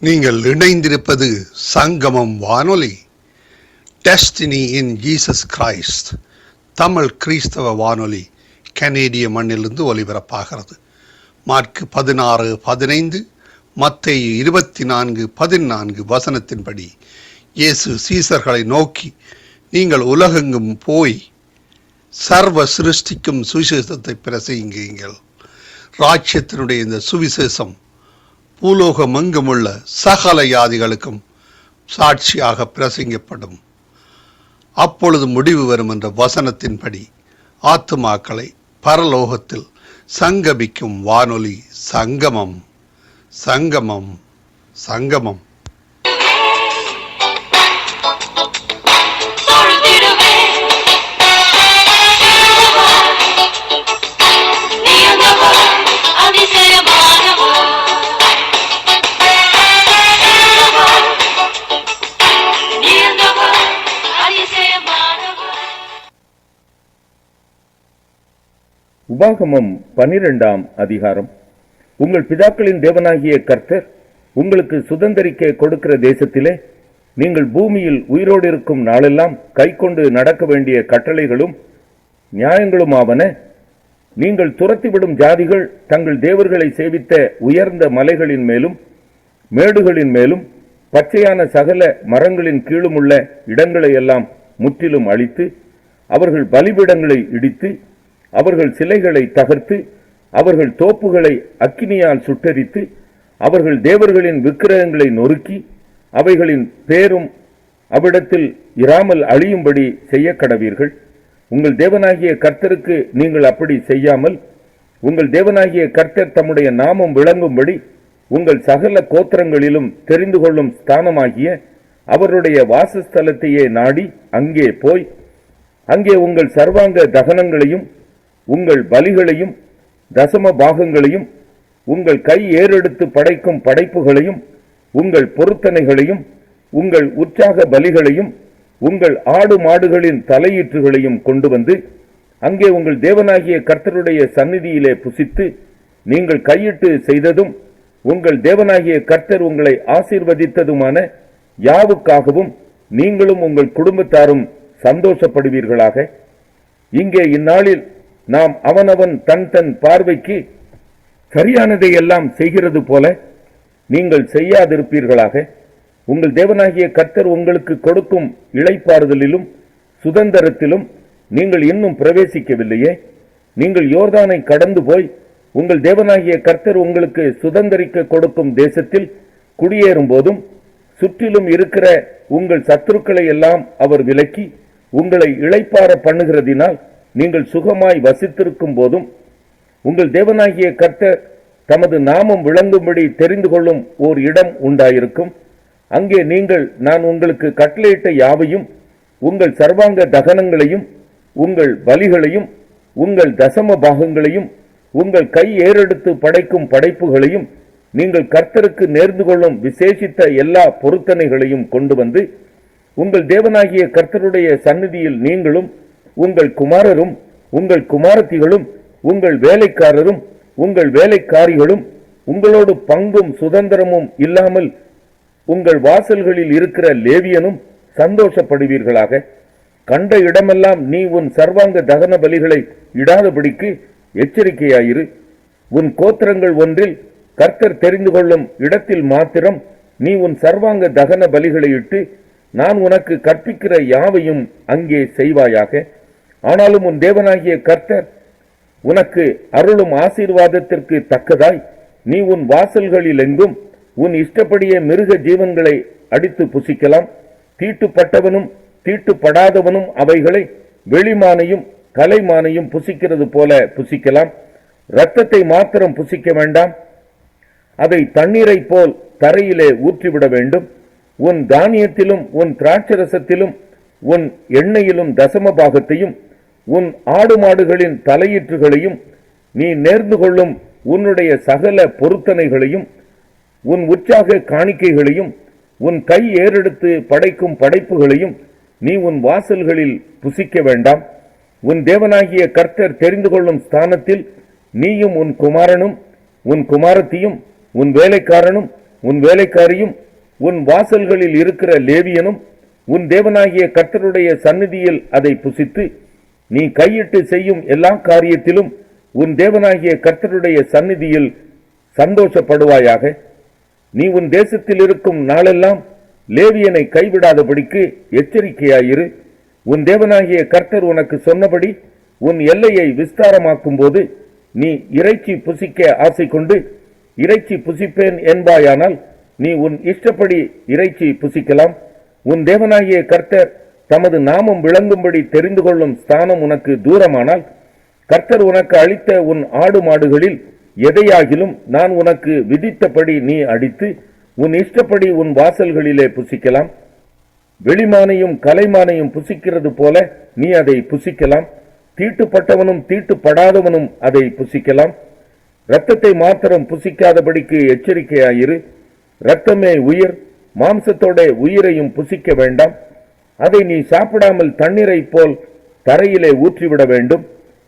நீங்கள் இணைந்திருப்பது சங்கமம் வானொலி. Destiny in Jesus Christ Tamil கிறிஸ்தவ வானொலி கனேடிய மண்ணிலிருந்து ஒலிபரப்பாகிறது. மார்க் 16:15, மத்தேயு 24:14 வசனத்தின்படி இயேசு சீசர்களை நோக்கி, நீங்கள் உலகெங்கும் போய் சர்வ சிருஷ்டிக்கும் சுவிசேஷத்தை பிரசங்கியுங்கள். ராஜ்யத்தினுடைய இந்த சுவிசேஷம் பூலோகமெங்குமுள்ள சகல ஜாதிகளுக்கும் சாட்சியாக பிரசங்கப்படும். அப்பொழுது முடிவு வரும் என்ற வசனத்தின்படி ஆத்துமாக்களை பரலோகத்தில் சங்கமிக்கும் வானொலி சங்கமம். சங்கமம் சங்கமம். உபாகமம் 12ஆம் அதிகாரம். உங்கள் பிதாக்களின் தேவனாகிய கர்த்தர் உங்களுக்கு சுதந்தரிக்க கொடுக்கிற தேசத்திலே நீங்கள் பூமியில் உயிரோடு இருக்கும் நாளெல்லாம் கைக்கொண்டு நடக்க வேண்டிய கட்டளைகளும் நியாயங்களுமாவன, நீங்கள் துரத்திவிடும் ஜாதிகள் தங்கள் தேவர்களை சேவித்த உயர்ந்த மலைகளின் மேலும் மேடுகளின் மேலும் பச்சையான சகல மரங்களின் கீழுமுள்ள இடங்களை எல்லாம் முற்றிலும் அழித்து, அவர்கள் பலிபீடங்களை இடித்து, அவர்கள் சிலைகளை தகர்த்து, அவர்கள் தோப்புகளை அக்கினியால் சுட்டெரித்து, அவர்கள் தேவர்களின் விக்கிரகங்களை நொறுக்கி, அவைகளின் பேரும் அவ்விடத்தில் இராமல் அழியும்படி செய்ய கடவீர்கள். உங்கள் தேவனாகிய கர்த்தருக்கு நீங்கள் அப்படி செய்யாமல், உங்கள் தேவனாகிய கர்த்தர் தம்முடைய நாமம் விளங்கும்படி உங்கள் சகல கோத்திரங்களிலும் தெரிந்து கொள்ளும் ஸ்தானமாகிய அவருடைய வாசஸ்தலத்தையே நாடி அங்கே போய், அங்கே உங்கள் சர்வாங்க தகனங்களையும் உங்கள் பலிகளையும் தசம பாகங்களையும் உங்கள் கை ஏறெடுத்து படைக்கும் படைப்புகளையும் உங்கள் பொருத்தனைகளையும் உங்கள் உற்சாக பலிகளையும் உங்கள் ஆடு மாடுகளின் தலையீற்றுகளையும் கொண்டு வந்து அங்கே உங்கள் தேவனாகிய கர்த்தருடைய சந்நிதியிலே புசித்து, நீங்கள் கையிட்டு செய்ததும் உங்கள் தேவனாகிய கர்த்தர் உங்களை ஆசீர்வதித்ததுமான யாவுக்காகவும் நீங்களும் உங்கள் குடும்பத்தாரும் சந்தோஷப்படுவீர்களாக. இங்கே இந்நாளில் நாம் அவனவன் தன் தன் பார்வைக்கு சரியானதை எல்லாம் செய்கிறது போல நீங்கள் செய்யாதிருப்பீர்களாக. உங்கள் தேவனாகிய கர்த்தர் உங்களுக்கு கொடுக்கும் இளைப்பாறுதலிலும் சுதந்திரத்திலும் நீங்கள் இன்னும் பிரவேசிக்கவில்லையே. நீங்கள் யோர்தானை கடந்து போய் உங்கள் தேவனாகிய கர்த்தர் உங்களுக்கு சுதந்திரிக்க கொடுக்கும் தேசத்தில் குடியேறும் போதும் சுற்றிலும் இருக்கிற உங்கள் சத்துருக்களை எல்லாம் அவர் விலக்கி உங்களை இளைப்பாற பண்ணுகிறதினால் நீங்கள் சுகமாய் வசித்திருக்கும் போதும் உங்கள் தேவனாகிய கர்த்தர் தமது நாமம் விளங்கும்படி தெரிந்து கொள்ளும் ஓர் இடம் உண்டாயிருக்கும். அங்கே நீங்கள் நான் உங்களுக்கு கட்டளையிட்ட யாவையும் உங்கள் சர்வாங்க தகனங்களையும் உங்கள் பலிகளையும் உங்கள் தசம பாகங்களையும் உங்கள் கை ஏறெடுத்து படைக்கும் படைப்புகளையும் நீங்கள் கர்த்தருக்கு நேர்ந்து கொள்ளும் விசேஷித்த எல்லா பொருத்தனைகளையும் கொண்டு வந்து உங்கள் தேவனாகிய கர்த்தருடைய சந்நிதியில் நீங்களும் உங்கள் குமாரரும் உங்கள் குமாரத்திகளும் உங்கள் வேலைக்காரரும் உங்கள் வேலைக்காரிகளும் உங்களோடு பங்கும் சுதந்திரமும் இல்லாமல் உங்கள் வாசல்களில் இருக்கிற லேவியனும் சந்தோஷப்படுவீர்களாக. கண்ட இடமெல்லாம் நீ உன் சர்வாங்க தகன பலிகளை இடாதபடிக்கு எச்சரிக்கையாயிரு. உன் கோத்திரங்கள் ஒன்றில் கர்த்தர் தெரிந்து கொள்ளும் இடத்தில் மாத்திரம் நீ உன் சர்வாங்க தகன பலிகளை இட்டு நான் உனக்கு கற்பிக்கிற யாவையும் அங்கே செய்வாயாக. ஆனாலும் உன் தேவனாகிய கர்த்தர் உனக்கு அருளும் ஆசீர்வாதத்திற்கு தக்கதாய் நீ உன் வாசல்களில் எங்கும் உன் இஷ்டப்படியே மிருக ஜீவன்களை அடித்து புசிக்கலாம். தீட்டுப்பட்டவனும் தீட்டுப்படாதவனும் அவைகளை வெளிமானையும் கலைமானையும் புசிக்கிறது போல புசிக்கலாம். இரத்தத்தை மாத்திரம் புசிக்க வேண்டாம், அதை தண்ணீரை போல் தரையிலே ஊற்றிவிட வேண்டும். உன் தானியத்திலும் உன் திராட்சரசத்திலும் உன் எண்ணெயிலும் தசம பாகத்தையும் உன் ஆடு மாடுகளின் தலையீற்றுகளையும் நீ நேர்ந்து கொள்ளும் உன்னுடைய சகல பொருத்தனைகளையும் உன் உற்சாக காணிக்கைகளையும் உன் கை ஏறெடுத்து படைக்கும் படைப்புகளையும் நீ உன் வாசல்களில் புசிக்க வேண்டாம். உன் தேவனாகிய கர்த்தர் தெரிந்து கொள்ளும் ஸ்தானத்தில் நீயும் உன் குமாரனும் உன் குமாரத்தியும் உன் வேலைக்காரனும் உன் வேலைக்காரியும் உன் வாசல்களில் இருக்கிற லேவியனும் உன் தேவனாகிய கர்த்தருடைய சந்நிதியில் அதை புசித்து, நீ கையிட்டு செய்யும் எல்லா காரியத்திலும் உன் தேவனாகிய கர்த்தருடைய சந்நிதியில் சந்தோஷப்படுவாயாக. நீ உன் தேசத்தில் இருக்கும் நாளெல்லாம் லேவியனை கைவிடாதபடிக்கு எச்சரிக்கையாயிரு. உன் தேவனாகிய கர்த்தர் உனக்கு சொன்னபடி உன் எல்லையை விஸ்தாரமாக்கும் போது நீ இறைச்சி புசிக்க ஆசை கொண்டு இறைச்சி புசிப்பேன் என்பாயானால் நீ உன் இஷ்டப்படி இறைச்சி புசிக்கலாம். உன் தேவனாகிய கர்த்தர் தமது நாமம் விளங்கும்படி தெரிந்து கொள்ளும் ஸ்தானம் உனக்கு தூரமானால், கர்த்தர் உனக்கு அளித்த உன் ஆடு மாடுகளில் எதையாகிலும் நான் உனக்கு விதித்தபடி நீ அடித்து உன் இஷ்டப்படி உன் வாசல்களிலே புசிக்கலாம். வெளிமானையும் கலைமானையும் புசிக்கிறது போல நீ அதை புசிக்கலாம். தீட்டுப்பட்டவனும் தீட்டுப்படாதவனும் அதை புசிக்கலாம். இரத்தத்தை மாத்திரம் புசிக்காதபடிக்கு எச்சரிக்கையாயிரு. இரத்தமே உயிர், மாம்சத்தோட உயிரையும் புசிக்க வேண்டாம். அதை நீ சாப்பிடாமல் தண்ணீரை போல் தரையிலே ஊற்றிவிட வேண்டும்.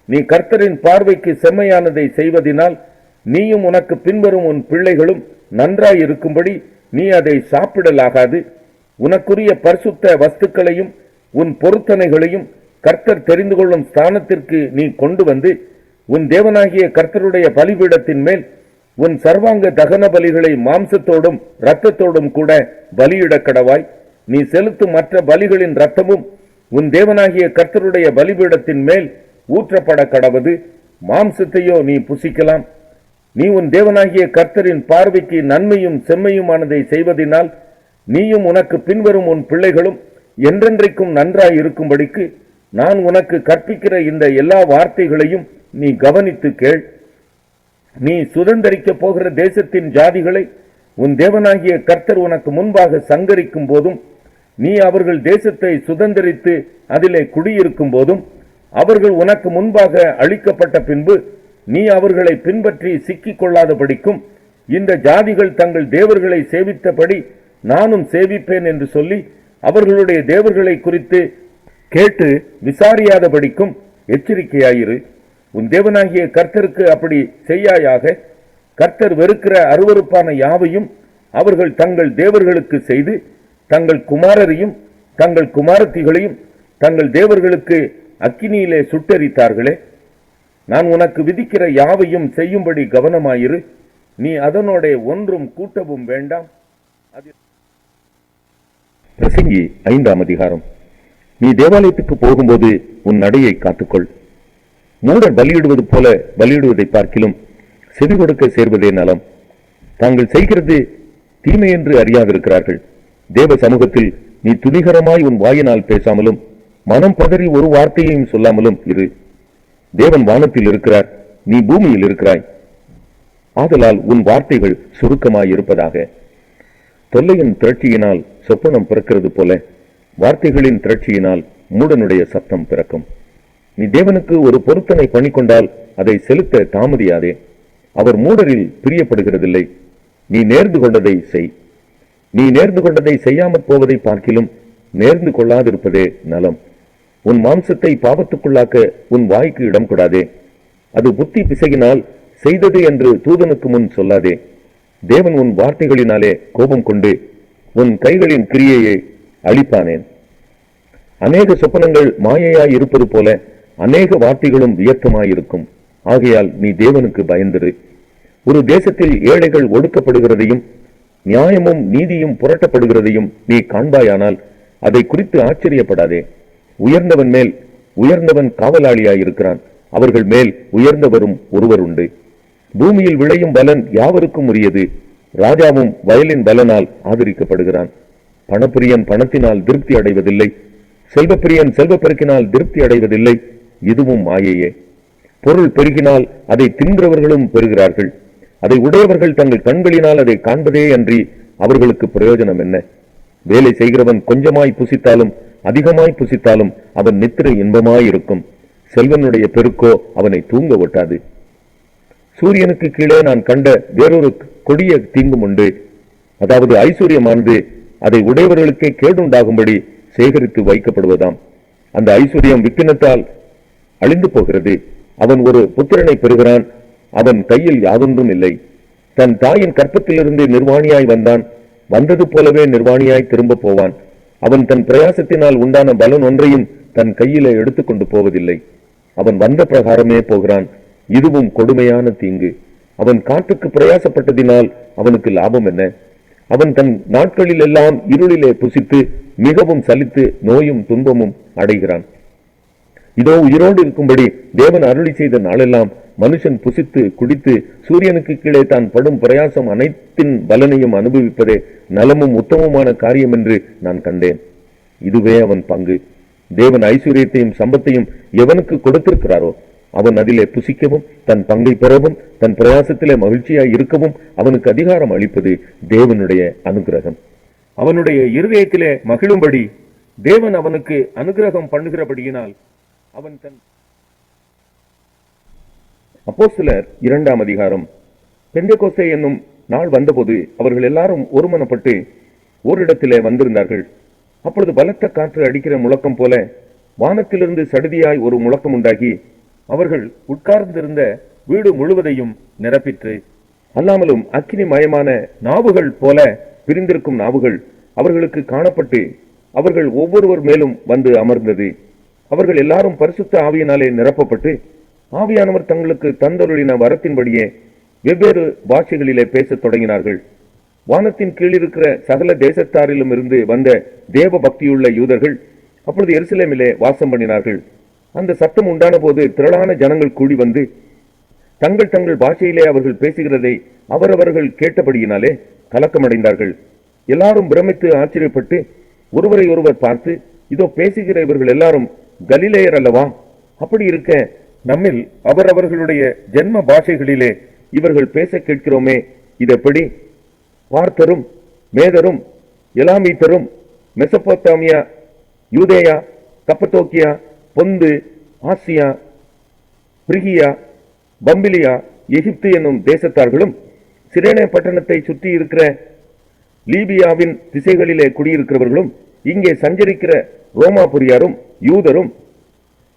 நீ கர்த்தரின் பார்வைக்கு செம்மையானதை செய்வதினால் நீயும் உனக்கு பின்வரும் உன் பிள்ளைகளும் நன்றாயிருக்கும்படி நீ அதை சாப்பிடலாகாது. உனக்குரிய பரிசுத்த வஸ்துக்களையும் உன் பொருத்தனைகளையும் கர்த்தர் தெரிந்து கொள்ளும் ஸ்தானத்திற்கு நீ கொண்டு வந்து உன் தேவனாகிய கர்த்தருடைய பலிபீடத்தின் மேல் உன் சர்வாங்க தகன பலிகளை மாம்சத்தோடும் இரத்தத்தோடும் கூட பலியிட கடவாய். நீ செலுத்தும் மற்ற பலிகளின் இரத்தமும் உன் தேவனாகிய கர்த்தருடைய பலிபீடத்தின் மேல் ஊற்றப்பட கடவது. மாம்சத்தையோ நீ புசிக்கலாம். நீ உன் தேவனாகிய கர்த்தரின் பார்வைக்கு நன்மையும் செம்மையுமானதை செய்வதினால் நீயும் உனக்கு பின்வரும் உன் பிள்ளைகளும் என்றென்றைக்கும் நன்றாய் இருக்கும்படிக்கு நான் உனக்கு கற்பிக்கிற இந்த எல்லா வார்த்தைகளையும் நீ கவனித்து கேள். நீ சுதந்தரிக்கப் போகிற தேசத்தின் ஜாதிகளை உன் தேவனாகிய கர்த்தர் உனக்கு முன்பாக சங்கரிக்கும் போதும், நீ அவர்கள் தேசத்தை சுதந்தரித்து அதிலே குடியிருக்கும் போதும், அவர்கள் உனக்கு முன்பாக அழிக்கப்பட்ட பின்பு நீ அவர்களை பின்பற்றி சிக்கிக் கொள்ளாதபடிக்கும் இந்த ஜாதிகள் தங்கள் தேவர்களை சேவித்தபடி நானும் சேவிப்பேன் என்று சொல்லி அவர்களுடைய தேவர்களை குறித்து கேட்டு விசாரியாதபடிக்கும் எச்சரிக்கையாயிரு. உன் தேவனாகிய கர்த்தருக்கு அப்படி செய்யாயாக. கர்த்தர் வெறுக்கிற அருவருப்பான யாவையும் அவர்கள் தங்கள் தேவர்களுக்கு செய்து தங்கள் குமாரரையும் தங்கள் குமாரத்திகளையும் தங்கள் தேவர்களுக்கு அக்கினியிலே சுட்டெரித்தார்களே. நான் உனக்கு விதிக்கிற யாவையும் செய்யும்படி கவனமாயிரு. நீ அதனோட ஒன்றும் கூட்டவும் வேண்டாம். பிரசங்கி 5ஆம் அதிகாரம். நீ தேவாலயத்துக்கு போகும்போது உன் நடையை காத்துக்கொள். மூடர் பலியிடுவது போல பலியிடுவதை பார்க்கிலும் செவி கொடுக்க சேர்வதே நலம். தாங்கள் செய்கிறது தீமை என்று அறியாதிருக்கிறார்கள். தேவ சமூகத்தில் நீ துணிகரமாய் உன் வாயினால் பேசாமலும் மனம் பதறி ஒரு வார்த்தையையும் சொல்லாமலும் இரு. தேவன் வானத்தில் இருக்கிறார், நீ பூமியில் இருக்கிறாய். ஆதலால் உன் வார்த்தைகள் சுருக்கமாய் இருப்பதாக. தொல்லையின் திரட்சியினால் சொப்பனம் பிறக்கிறது போல வார்த்தைகளின் திரட்சியினால் மூடனுடைய சத்தம் பிறக்கும். நீ தேவனுக்கு ஒரு பொருத்தனை பண்ணிக்கொண்டால் அதை செலுத்த தாமதியாதே. அவர் மூடரில் பிரியப்படுகிறதில்லை. நீ நேர்ந்து கொண்டதை செய். நீ நேர்ந்து கொண்டதை செய்யாமற் போவதை பார்க்கிலும் நேர்ந்து கொள்ளாதிருப்பதே நலம். உன் மாம்சத்தை பாவத்துக்குள்ளாக்க உன் வாய்க்கு இடம் கொடாதே. அது புத்தி பிசகினால் செய்தது என்று தூதனுக்கு முன் சொல்லாதே. தேவன் உன் வார்த்தைகளினாலே கோபம் கொண்டு உன் கைகளின் கிரியையை அழிப்பானேன். அநேக சொப்பனங்கள் மாயையாய் இருப்பது போல அநேக வார்த்தைகளும் வியர்த்தமாயிருக்கும். ஆகையால் நீ தேவனுக்கு பயந்திரு. ஒரு தேசத்தில் ஏழைகள் ஒடுக்கப்படுகிறதையும் நியாயமும் நீதியும் புரட்டப்படுகிறதையும் நீ காண்பாயானால் அதை குறித்து ஆச்சரியப்படாதே. உயர்ந்தவன் மேல் உயர்ந்தவன் காவலாளியாயிருக்கிறான். அவர்கள் மேல் உயர்ந்தவரும் ஒருவர் உண்டு. பூமியில் விளையும் பலன் யாவருக்கும் உரியது. ராஜாவும் வயலின் பலனால் ஆதரிக்கப்படுகிறான். பணப்பிரியன் பணத்தினால் திருப்தி அடைவதில்லை. செல்வப்பிரியன் செல்வப்பெருக்கினால் திருப்தி அடைவதில்லை. இதுவும் மாயையே. பொருள் பெருகினால் அதை தின்றவர்களும் பெறுகிறார்கள். அதை உடையவர்கள் தங்கள் கண்களினால் அதை காண்பதே அன்றி அவர்களுக்கு பிரயோஜனம் என்ன? வேலை செய்கிறவன் கொஞ்சமாய் புசித்தாலும் அதிகமாய் புசித்தாலும் அவன் நித்திரை இன்பமாயிருக்கும். செல்வனுடைய பெருக்கோ அவனை தூங்க ஒட்டாது. சூரியனுக்கு கீழே நான் கண்ட வேறொரு கொடிய தீங்கும் உண்டு. அதாவது ஐஸ்வர்யமானது அதை உடையவர்களுக்கே கேடுண்டாகும்படி சேகரித்து வைக்கப்படுவதாம். அந்த ஐஸ்வர்யம் விக்கினத்தால் அழிந்து போகிறது. அவன் ஒரு புத்திரனை பெறுகிறான். அவன் கையில் யாதொன்றும் இல்லை. தன் தாயின் கற்பத்திலிருந்து நிர்வாணியாய் வந்தான். வந்தது போலவே நிர்வாணியாய் திரும்ப போவான். அவன் தன் பிரயாசத்தினால் உண்டான பலன் ஒன்றையும் தன் கையிலே எடுத்துக்கொண்டு போவதில்லை. அவன் வந்த பிரகாரமே போகிறான். இதுவும் கொடுமையான தீங்கு. அவன் காட்டுக்கு பிரயாசப்பட்டதினால் அவனுக்கு லாபம் என்ன? அவன் தன் நாட்களில் எல்லாம் இருளிலே புசித்து மிகவும் சலித்து நோயும் துன்பமும் அடைகிறான். இதோ உயிரோடு இருக்கும்படி தேவன் அருளி செய்த நாளெல்லாம் மனுஷன் புசித்து குடித்து சூரியனுக்கு கீழே தான் படும் பிரயாசம் அனைத்தின் பலனையும் அனுபவிப்பதே நலமும் உத்தமமான காரியம் என்று நான் கண்டேன். இதுவே அவன் பங்கு. தேவன் ஐஸ்வர்யத்தையும் சம்பத்தையும் எவனுக்கு கொடுத்திருக்கிறாரோ அவன் அதிலே புசிக்கவும் தன் பங்கை பெறவும் தன் பிரயாசத்திலே மகிழ்ச்சியாய் இருக்கவும் அவனுக்கு அதிகாரம் அளிப்பது தேவனுடைய அனுகிரகம். அவனுடைய இருதயத்திலே மகிழும்படி தேவன் அவனுக்கு அனுகிரகம் பண்ணுகிறபடியினால் அவன் தன் அப்போஸ்தலர் 2ஆம் அதிகாரம். பெந்தெகோஸ்தே என்னும் நாள் வந்தபோது அவர்கள் எல்லாரும் ஒருமனப்பட்டு ஓரிடத்திலே வந்திருந்தார்கள். அப்பொழுது பலத்த காற்று அடிக்கிற முழக்கம் போல வானத்திலிருந்து சடுதியாய் ஒரு முழக்கம் உண்டாகி அவர்கள் உட்கார்ந்திருந்த வீடு முழுவதையும் நிரப்பிற்று. அல்லாமலும் அக்கினி மயமான நாவுகள் போல பிரிந்திருக்கும் நாவுகள் அவர்களுக்கு காணப்பட்டு அவர்கள் ஒவ்வொருவர் மேலும் வந்து அமர்ந்தது. அவர்கள் எல்லாரும் பரிசுத்த ஆவியினாலே நிரப்பப்பட்டு ஆவியானவர் தங்களுக்கு தந்தருளின வரத்தின்படியே வெவ்வேறு பாஷைகளிலே பேசத் தொடங்கினார்கள். வானத்தின் கீழிருக்கிற சகல தேசத்தாரிலும் இருந்து வந்த தேவ பக்தியுள்ள யூதர்கள் அப்பொழுது எருசலேமிலே வாசம் பண்ணினார்கள். அந்த சத்தம் உண்டான போது திரளான ஜனங்கள் கூடி வந்து தங்கள் தங்கள் பாஷையிலே அவர்கள் பேசுகிறதை அவரவர்கள் கேட்டபடியினாலே கலக்கமடைந்தார்கள். எல்லாரும் பிரமித்து ஆச்சரியப்பட்டு ஒருவரை ஒருவர் பார்த்து, இதோ பேசுகிற இவர்கள் எல்லாரும் கலிலேயர் அல்லவா? அப்படி இருக்க நம்மில் அவரவர்களுடைய ஜென்ம பாஷைகளிலே இவர்கள் பேச கேட்கிறோமே, இதெப்படி? பார்த்தரும் மேதரும் எலாமீத்தரும் மெசொப்பொத்தாமியா யூதேயா கப்பத்தோக்கியா பொந்து ஆசியா பிரிகியா பம்பிலியா எகிப்து என்னும் தேசத்தார்களும் சிரேனே பட்டணத்தை சுற்றி இருக்கிற லீபியாவின் திசைகளிலே குடியிருக்கிறவர்களும் இங்கே சஞ்சரிக்கிற ரோமாபுரியாரும் யூதரும்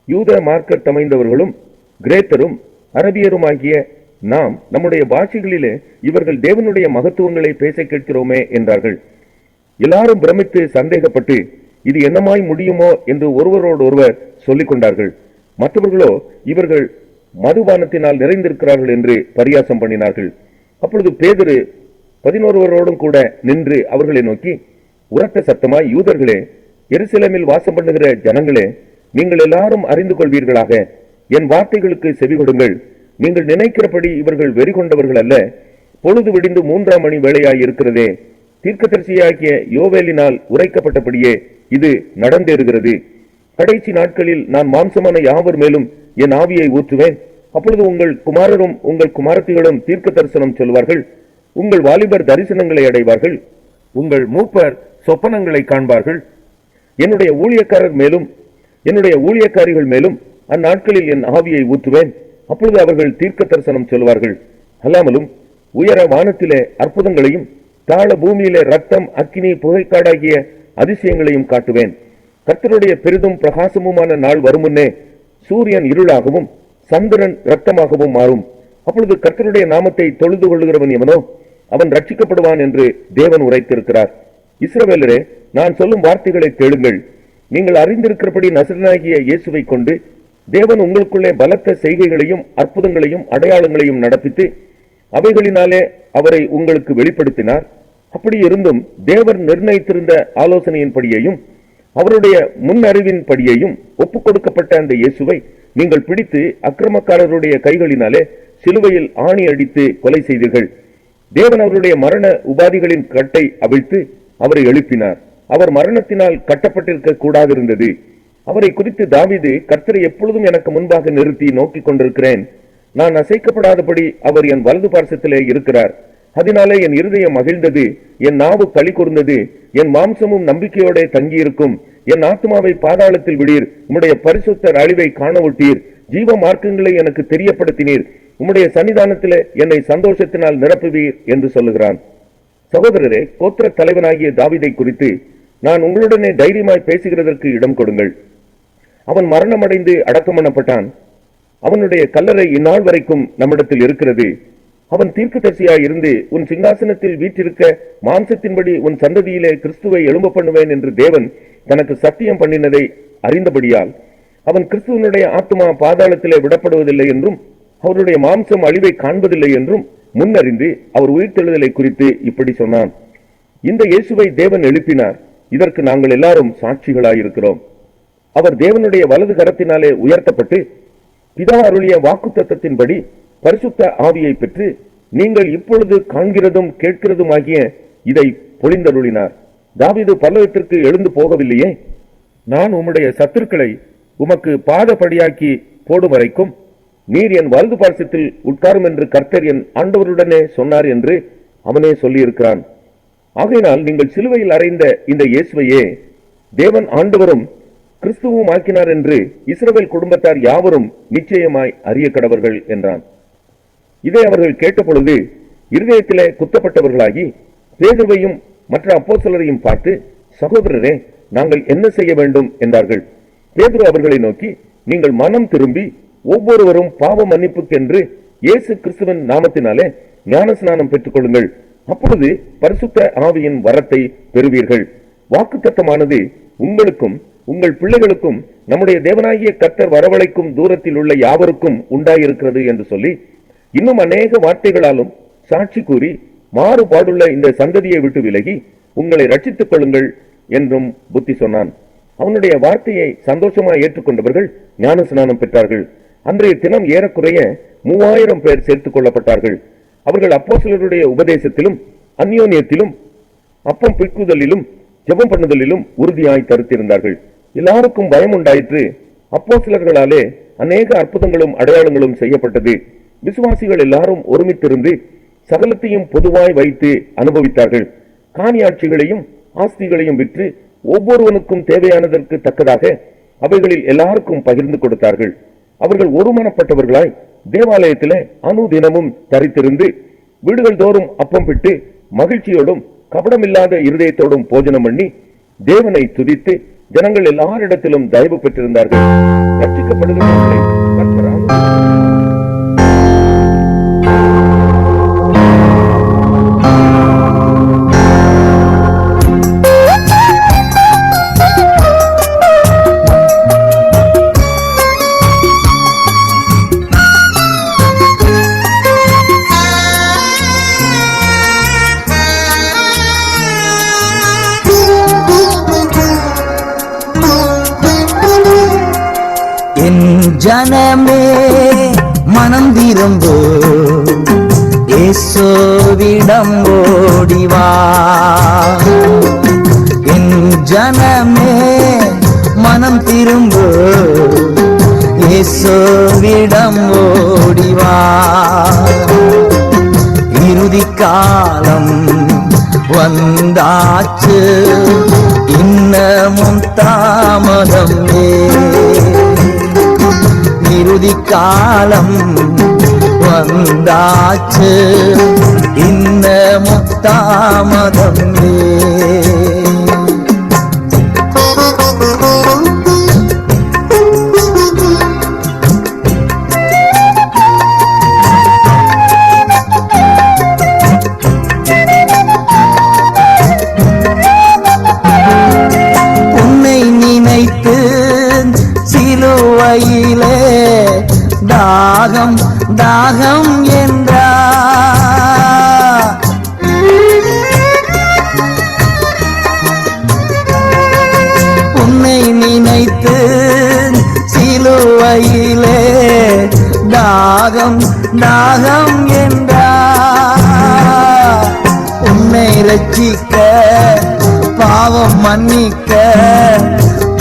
யூத மார்க்கத் அமைந்தவர்களும் கிரேத்தரும் அரபியருமாகிய நாம் நம்முடைய பாஷைகளிலே இவர்கள் தேவனுடைய மகத்துவங்களை பேச கேட்கிறோமே என்றார்கள். எல்லாரும் பிரமித்து சந்தேகப்பட்டு இது என்னமாய் முடியுமோ என்று ஒருவரோடு ஒருவர் சொல்லிக் கொண்டார்கள். மற்றவர்களோ இவர்கள் மதுபானத்தினால் நிறைந்திருக்கிறார்கள் என்று பரியாசம் பண்ணினார்கள். அப்பொழுது பேதுரு 11 கூட நின்று அவர்களை நோக்கி உரத்த சத்தமாய், யூதர்களே, எருசலேமில் வாசம் பண்ணுகிற ஜனங்களே, நீங்கள் எல்லாரும் அறிந்து கொள்வீர்களாக, என் வார்த்தைகளுக்கு செவி கொடுங்கள். நீங்கள் நினைக்கிறபடி இவர்கள் வெறி கொண்டவர்கள் அல்ல. பொழுது விடிந்து 3ஆம் மணி வேளையாய் இருக்கிறதே. தீர்க்கதரிசியாகிய யோவேலினால் உரைக்கப்பட்டபடியே இது நடந்தேறுகிறது. கடைசி நாட்களில் நான் மாம்சமான யாவர் மேலும் என் ஆவியை ஊற்றுவேன். அப்பொழுது உங்கள் குமாரரும் உங்கள் குமாரத்திகளும் தீர்க்க தரிசனம் சொல்வார்கள். உங்கள் வாலிபர் தரிசனங்களை அடைவார்கள். உங்கள் மூப்பர் சொப்பனங்களை காண்பார்கள். என்னுடைய ஊழியக்காரர் மேலும் என்னுடைய ஊழியக்காரிகள் மேலும் அந்நாட்களில் என் ஆவியை ஊற்றுவேன். அப்பொழுது அவர்கள் தீர்க்க தரிசனம் சொல்வார்கள். அல்லாமலும் உயர வானத்திலே அற்புதங்களையும் தாழ பூமியிலே ரத்தம் அக்கினி புகைக்காடாகிய அதிசயங்களையும் காட்டுவேன். கர்த்தருடைய பெரிதும் பிரகாசமுமான நாள் வருமுன்னே சூரியன் இருளாகவும் சந்திரன் இரத்தமாகவும் மாறும். அப்பொழுது கர்த்தருடைய நாமத்தை தொழுது கொள்ளுகிறவன் எவனோ அவன் ரட்சிக்கப்படுவான் என்று தேவன் உரைத்திருக்கிறார். இஸ்ரவேலரே, நான் சொல்லும் வார்த்தைகளை கேளுங்கள். நீங்கள் அறிந்திருக்கிறபடி நசரேயனாகிய இயேசுவை கொண்டு தேவன் உங்களுக்குள்ளே பலத்த செய்கைகளையும் அற்புதங்களையும் அடையாளங்களையும் நடப்பித்து அவைகளினாலே அவரை உங்களுக்கு வெளிப்படுத்தினார். அப்படி இருந்தும் தேவன் நிர்ணயித்திருந்த ஆலோசனையின்படியையும் அவருடைய முன் அறிவின்படியையும் ஒப்புக் கொடுக்கப்பட்ட அந்த இயேசுவை நீங்கள் பிடித்து அக்கிரமக்காரருடைய கைகளினாலே சிலுவையில் ஆணி அடித்து கொலை செய்தீர்கள். தேவன் அவருடைய மரண உபாதிகளின் கட்டை அவிழ்த்து அவரை எழுப்பினார். அவர் மரணத்தினால் கட்டப்பட்டிருக்க கூடாதிருந்தது. அவரை குறித்து தாவீது, கர்த்தரை எப்பொழுதும் எனக்கு முன்பாக நிறுத்தி நோக்கிக் கொண்டிருக்கிறேன். நான் அசைக்கப்படாதபடி அவர் என் வலது பார்சத்திலே இருக்கிறார். அதனாலே என் இருதயம் மகிழ்ந்தது, என் நாவு களி கூர்ந்தது, என் மாம்சமும் நம்பிக்கையோட தங்கியிருக்கும். என் ஆத்மாவை பாதாளத்தில் விடீர். உம்முடைய பரிசுத்தர் அழிவை காணவிட்டீர். ஜீவ மார்க்கங்களை எனக்கு தெரியப்படுத்தினீர். உம்முடைய சன்னிதானத்திலே என்னை சந்தோஷத்தினால் நிரப்புவீர் என்று சொல்லுகிறான். சகோதரரே, கோத்திர தலைவனாகிய தாவீதை குறித்து நான் உங்களுடனே தைரியமாய் பேசுகிறதற்கு இடம் கொடுங்கள். அவன் மரணமடைந்து அடக்கம் பண்ணப்பட்டான். அவனுடைய கல்லறை இந்நாள் வரைக்கும் நம்மிடத்தில் இருக்கிறது. அவன் தீர்க்கதரிசியாய் இருந்து உன் சிங்காசனத்தில் வீற்றிருக்க மாம்சத்தின்படி உன் சந்ததியிலே கிறிஸ்துவை எழும்ப பண்ணுவேன் என்று தேவன் தனக்கு சத்தியம் பண்ணினதை அறிந்தபடியால் அவன் கிறிஸ்துவனுடைய ஆத்மா பாதாளத்திலே விடப்படுவதில்லை என்றும் அவருடைய மாம்சம் அழிவை காண்பதில்லை என்றும் முன்னறிந்து அவர் உயிர்த்தெழுதலை குறித்து இப்படி சொன்னான். இந்த இயேசுவை தேவன் எழுப்பினார். இதற்கு நாங்கள் எல்லாரும் சாட்சிகளாயிருக்கிறோம். அவர் தேவனுடைய வலது கரத்தினாலே உயர்த்தப்பட்டு பிதா அருளிய வாக்குத்தத்தத்தின்படி பரிசுத்த ஆவியை பெற்று நீங்கள் இப்பொழுது காண்கிறதும் கேட்கிறதுமாகிய இதை பொழிந்தருளினார். தாவீது பரலோகத்திற்கு எழுந்து போகவில்லையே? நான் உம்முடைய சத்துருக்களை உமக்கு பாதபடியாக்கி போடும் வரைக்கும் நீர் என் வலது பார்சத்தில் உட்காரும் என்று கர்த்தர் என் ஆண்டவருடனே சொன்னார் என்று அவனே சொல்லியிருக்கிறான். ஆகையினால் நீங்கள் சிலுவையில் அறைந்த இந்த இயேசுவையே தேவன் ஆண்டவரும் கிறிஸ்துவும் ஆக்கினார் என்று இஸ்ரவேல் குடும்பத்தார் யாவரும் நிச்சயமாய் அறிய கடவர்கள் என்றான். இதை அவர்கள் கேட்டபொழுது இருதயத்திலே குத்தப்பட்டவர்களாகி பேதுருவையும் மற்ற அப்போஸ்தலரையும் பார்த்து, சகோதரரே, நாங்கள் என்ன செய்ய வேண்டும் என்றார்கள். பேதுரு அவர்களை நோக்கி, நீங்கள் மனம் திரும்பி ஒவ்வொருவரும் பாவ மன்னிப்புக்கென்று இயேசு கிறிஸ்துவின் நாமத்தினாலே ஞானஸ்நானம் பெற்றுக் கொள்ளுங்கள். அப்பொழுது பரிசுத்த ஆவியின் வரத்தை பெறுவீர்கள். வாக்குத்தத்தமானது உங்களுக்கும் உங்கள் பிள்ளைகளுக்கும் நம்முடைய தேவனாகிய கர்த்தர் வரவழைக்கும் தூரத்தில் உள்ள யாவருக்கும் உண்டாயிருக்கிறது என்று சொல்லி இன்னும் அநேக வார்த்தைகளாலும் சாட்சி கூறி மாறுபாடுள்ள இந்த சந்ததியை விட்டு விலகி உங்களை ரட்சித்துக் கொள்ளுங்கள் என்றும் புத்தி சொன்னான். அவனுடைய வார்த்தையை சந்தோஷமாய் ஏற்றுக்கொண்டவர்கள் ஞானஸ்நானம் பெற்றார்கள். அன்றைய தினம் ஏறக்குறைய 3000 பேர் சேர்த்துக் கொள்ளப்பட்டார்கள். அவர்கள் அப்போஸ்தலருடைய உபதேசத்திலும் அந்யோன்யத்திலும் அப்பம் பிற்குதலிலும் ஜெபம் பண்ணுதலிலும் உறுதியாய் தரித்திருந்தார்கள். எல்லாருக்கும் பயம் உண்டாயிற்று. அப்போஸ்தலர்களாலே அநேக அற்புதங்களும் அடையாளங்களும் செய்யப்பட்டது. விசுவாசிகள் எல்லாரும் ஒருமித்திருந்து சகலத்தையும் பொதுவாய் வைத்து அனுபவித்தார்கள். காணியாட்சிகளையும் ஆஸ்திகளையும் விற்று ஒவ்வொருவனுக்கும் தேவையானதற்கு தக்கதாக அவைகளில் எல்லாருக்கும் பகிர்ந்து கொடுத்தார்கள். அவர்கள் ஒருமனப்பட்டவர்களாய் தேவாலயத்திலே அனுதினமும் தரித்திருந்து வீடுகள் தோறும் அப்பம் பிட்டு மகிழ்ச்சியோடும் கபடமில்லாத இருதயத்தோடும் போஜனம் பண்ணி தேவனை துதித்து ஜனங்கள் எல்லாரிடத்திலும் தயவு பெற்றிருந்தார்கள். ரட்சிக்கப்படுகிறவர்களை கர்த்தர் ஜனமே மனம் திரும்பு, இயேசுவிடம் ஓடிவா. என் ஜனமே மனம் திரும்பு, இயேசுவிடம் ஓடிவா. இறுதி காலம் வந்தாச்சு, இன்னமும் தாமதம் இறுதி காலம் வந்தாச்சு, இன்னமும் தாமதம் உன்னை நினைத்து சிலுவையிலே தாகம் தாகம் என்றார். உன்னை நினைத்து சிலுவையிலே தாகம் தாகம் என்றார். உன்னை ரட்சிக்க பாவம் மன்னிக்க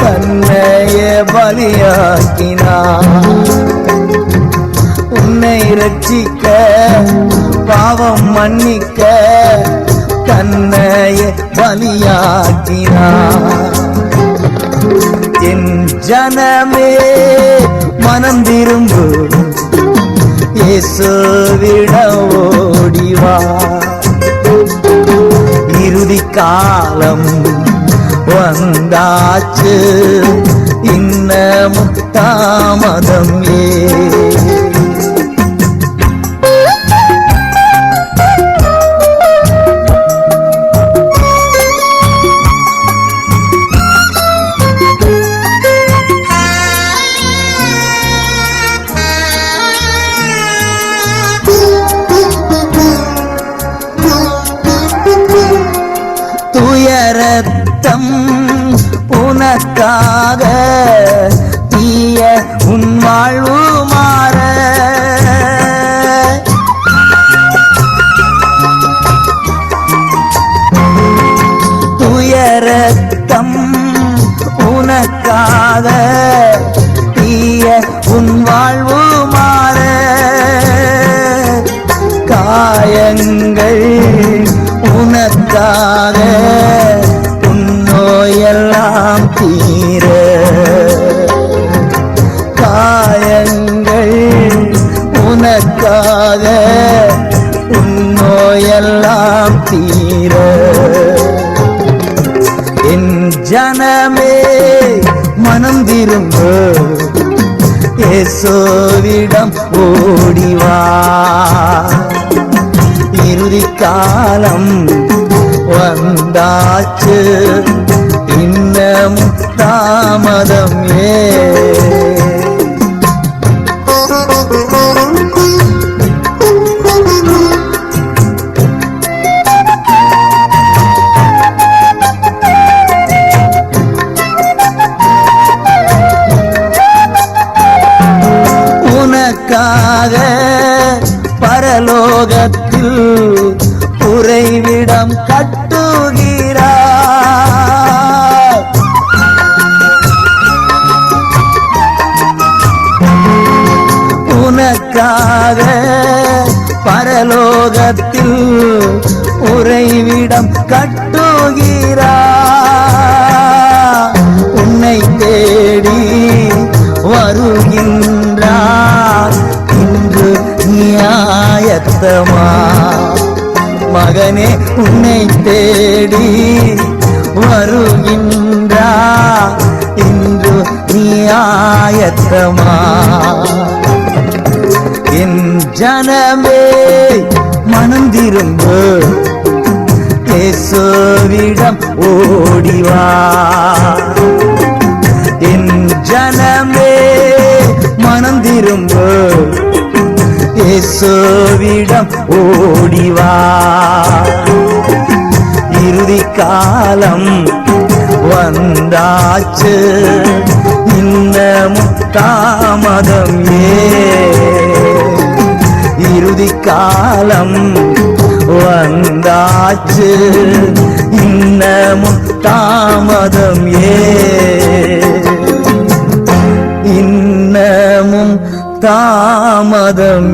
தன்னையே பலியாக்கினார். உன்னை ரட்சிக்க பாவம் மன்னிக்க தன்னையே பலியாக்கினார். என் ஜனமே மனம் திரும்பு, இயேசுவிடம் ஓடிவா. இறுதி காலம் வந்தாச்சு, இன்னமும் தாமதம் ரத்தம் உனக்காக தீய உன் வாழ்வு மாற ரத்தம் உனக்காக தீய உன் வாழ்வு மாற காயங்கள் உனக்காக உன் நோயெல்லாம் தீர காயங்கள் உனக்காக உன் நோயெல்லாம் தீர என் ஜனமே மனம் திரும்பு இயேசுவிடம் ஓடிவா இறுதி காலம் வந்தாச்சு இன்னும் தாமதம் பரலோகத்தில் உறைவிடம் கட்டுகிறார் உனக்காக பரலோகத்தில் உறைவிடம் கட்டுகிறார் உன்னை தேடி வருகின்றார் இன்று நியாயத்தமா மகனே உன்னை தேடி வருகின்றார் இன்று நியாயத்தமா என் ஜனமே மனம் திரும்பு இயேசுவிடம் ஓடிவா என் ஜனமே மனம் திரும்பு இயேசுவிடம் ஓடிவா இறுதி காலம் வந்தாச்சு இன்னமும் தாமதம் இறுதி காலம் வந்தாச்சு இன்னமும் தாமதம் இன்னமும் தாமதம்